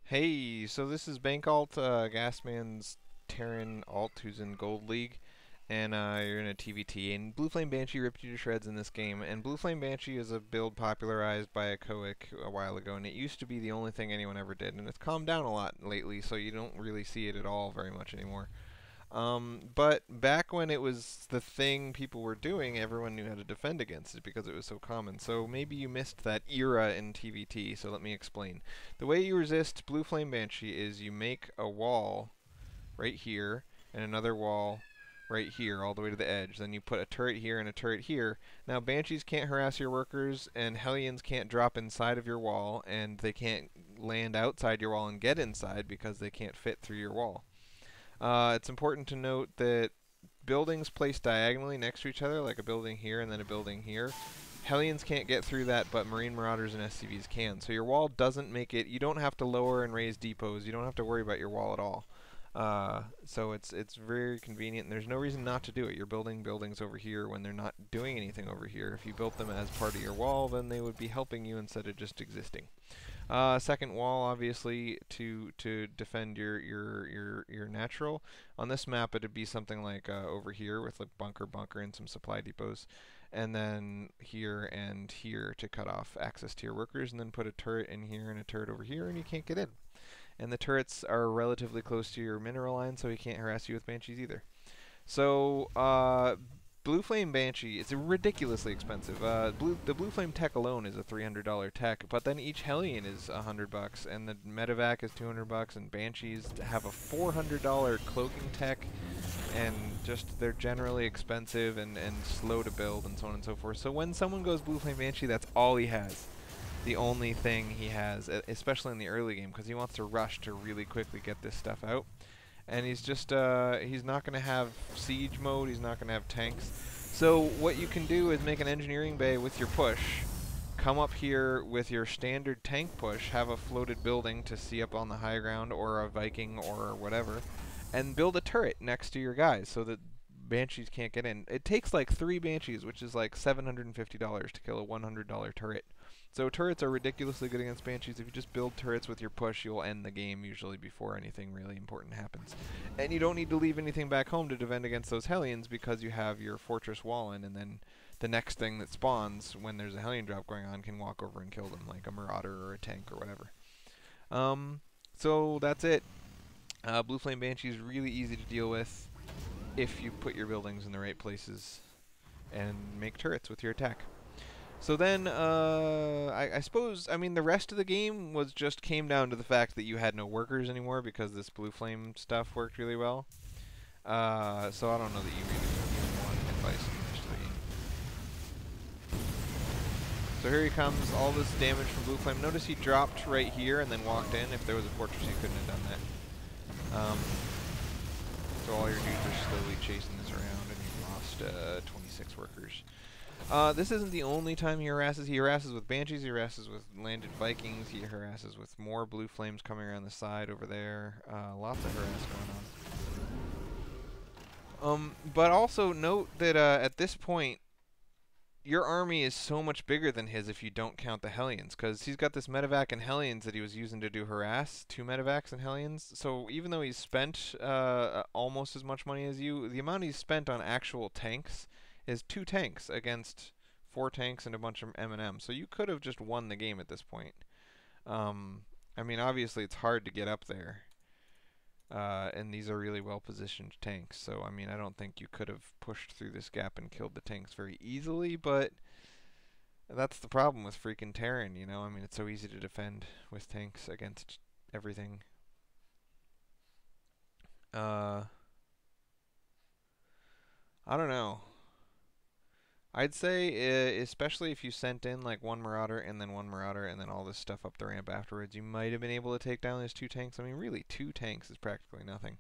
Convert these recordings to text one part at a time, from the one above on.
Hey, so this is Bank Alt, Gassman's Terran Alt, who's in Gold League, and you're in a TVT. And Blue Flame Banshee ripped you to shreds in this game. And Blue Flame Banshee is a build popularized by a Koic a while ago, and it used to be the only thing anyone ever did. And it's calmed down a lot lately, so you don't really see it at all very much anymore. But back when it was the thing people were doing, everyone knew how to defend against it because it was so common. So maybe you missed that era in TVT, so let me explain. The way you resist Blue Flame Banshee is you make a wall right here and another wall right here all the way to the edge. Then you put a turret here and a turret here. Now Banshees can't harass your workers and Hellions can't drop inside of your wall and they can't land outside your wall and get inside because they can't fit through your wall. It's important to note that buildings placed diagonally next to each other, like a building here and then a building here, Hellions can't get through that, but Marine Marauders and SCVs can. So your wall doesn't make it. You don't have to lower and raise depots. You don't have to worry about your wall at all. So it's very convenient, and there's no reason not to do it. You're building buildings over here when they're not doing anything over here. If you built them as part of your wall, then they would be helping you instead of just existing. Second wall, obviously, to defend your natural. On this map, it'd be something like over here with like bunker, and some supply depots, and then here and here to cut off access to your workers, and then put a turret in here and a turret over here, and you can't get in. And the turrets are relatively close to your mineral line, so he can't harass you with banshees either. So, Blue Flame Banshee is ridiculously expensive. The Blue Flame tech alone is a $300 tech, but then each Hellion is $100, and the Medevac is $200, and Banshees have a $400 cloaking tech, and just they're generally expensive and slow to build and so on and so forth. So when someone goes Blue Flame Banshee, that's all he has. The only thing he has, especially in the early game, because he wants to rush to really quickly get this stuff out. And he's just, he's not going to have siege mode, he's not going to have tanks. So what you can do is make an engineering bay with your push, come up here with your standard tank push, have a floated building to see up on the high ground, or a Viking or whatever, and build a turret next to your guys so that Banshees can't get in. It takes like 3 Banshees, which is like $750 to kill a $100 turret. So turrets are ridiculously good against Banshees. If you just build turrets with your push, you'll end the game usually before anything really important happens. And you don't need to leave anything back home to defend against those Hellions because you have your fortress wall in, and then the next thing that spawns when there's a Hellion drop going on can walk over and kill them, like a Marauder or a tank or whatever. So that's it. Blue Flame Banshee is really easy to deal with if you put your buildings in the right places and make turrets with your attack. So then, I suppose, I mean, the rest of the game came down to the fact that you had no workers anymore because this Blue Flame stuff worked really well. So I don't know that you really even want advice in the rest of the game. So here he comes, all this damage from Blue Flame. Notice he dropped right here and then walked in. If there was a fortress, he couldn't have done that. So all your dudes are slowly chasing this around, and you've lost 26 workers. This isn't the only time he harasses. He harasses with Banshees, he harasses with landed Vikings, he harasses with more Blue Flames coming around the side over there. Lots of harass going on. But also note that at this point, your army is so much bigger than his if you don't count the Hellions, because he's got this Medevac and Hellions that he was using to do harass, 2 Medevacs and Hellions. So even though he's spent almost as much money as you, the amount he's spent on actual tanks is 2 tanks against 4 tanks and a bunch of M&M. So you could have just won the game at this point. I mean, obviously it's hard to get up there. And these are really well-positioned tanks. So, I mean, I don't think you could have pushed through this gap and killed the tanks very easily, but that's the problem with freaking Terran, you know? I mean, it's so easy to defend with tanks against everything. I don't know. I'd say, especially if you sent in like one Marauder and then one Marauder and then all this stuff up the ramp afterwards, you might have been able to take down those 2 tanks. I mean, really, 2 tanks is practically nothing.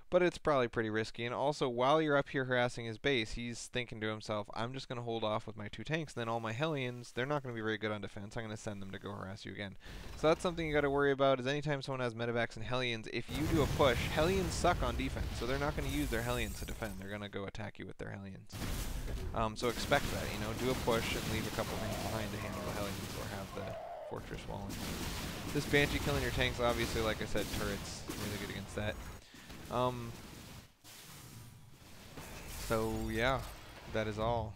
But it's probably pretty risky. And also, while you're up here harassing his base, he's thinking to himself, I'm just going to hold off with my 2 tanks. Then all my Hellions, they're not going to be very good on defense. I'm going to send them to go harass you again. So that's something you got to worry about, is anytime someone has Medevacs and Hellions, if you do a push, Hellions suck on defense. So they're not going to use their Hellions to defend. They're going to go attack you with their Hellions. So expect that, you know, do a push and leave a couple things behind to handle the Hellions or have the fortress walling. This Banshee killing your tanks, obviously, like I said, turrets, really good against that. So yeah, that is all.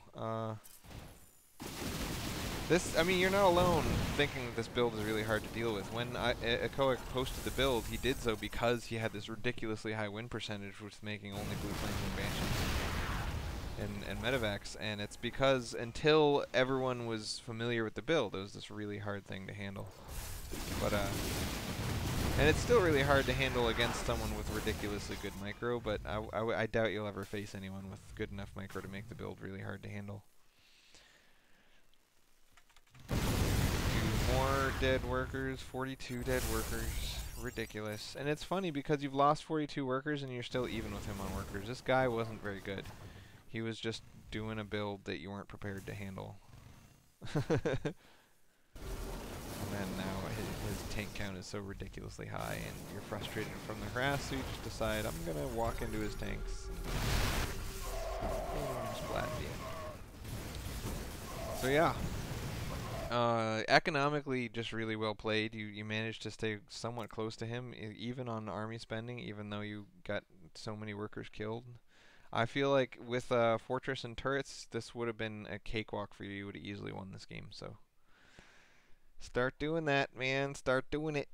I mean, you're not alone thinking that this build is really hard to deal with. When Echoic posted the build, he did so because he had this ridiculously high win percentage, which was making only Blue Flames and Banshees and Medivacs, and it's because until everyone was familiar with the build, it was this really hard thing to handle. But and it's still really hard to handle against someone with ridiculously good micro, but I doubt you'll ever face anyone with good enough micro to make the build really hard to handle. More dead workers, 42 dead workers, ridiculous. And it's funny because you've lost 42 workers and you're still even with him on workers. This guy wasn't very good. He was just doing a build that you weren't prepared to handle. And then now his tank count is so ridiculously high and you're frustrated from the harass, so you just decide, I'm gonna walk into his tanks and splat the end. So yeah. Economically, just really well played. You managed to stay somewhat close to him, even on army spending, even though you got so many workers killed. I feel like with Fortress and turrets, this would have been a cakewalk for you. You would have easily won this game, so start doing that, man. Start doing it.